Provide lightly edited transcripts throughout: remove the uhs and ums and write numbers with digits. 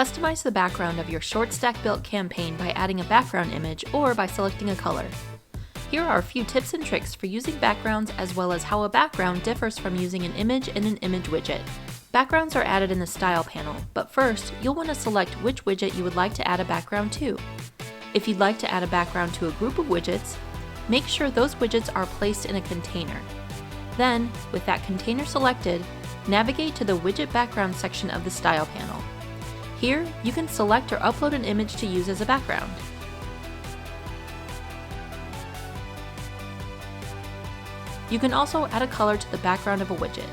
Customize the background of your Short Stack Built campaign by adding a background image or by selecting a color. Here are a few tips and tricks for using backgrounds, as well as how a background differs from using an image in an image widget. Backgrounds are added in the Style panel, but first, you'll want to select which widget you would like to add a background to. If you'd like to add a background to a group of widgets, make sure those widgets are placed in a container. Then, with that container selected, navigate to the Widget Background section of the Style panel. Here, you can select or upload an image to use as a background. You can also add a color to the background of a widget.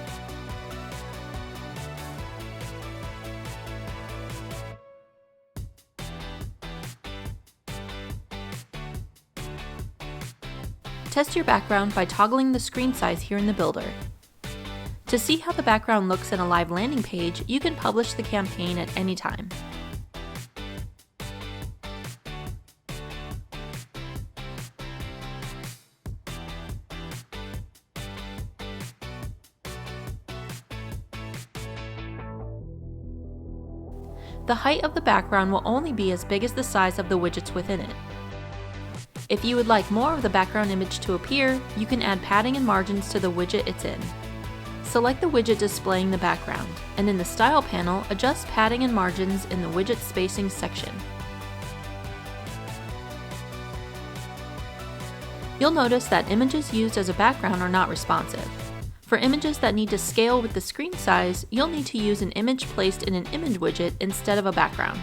Test your background by toggling the screen size here in the builder. To see how the background looks in a live landing page, you can publish the campaign at any time. The height of the background will only be as big as the size of the widgets within it. If you would like more of the background image to appear, you can add padding and margins to the widget it's in. Select the widget displaying the background, and in the Style panel, adjust padding and margins in the Widget Spacing section. You'll notice that images used as a background are not responsive. For images that need to scale with the screen size, you'll need to use an image placed in an image widget instead of a background.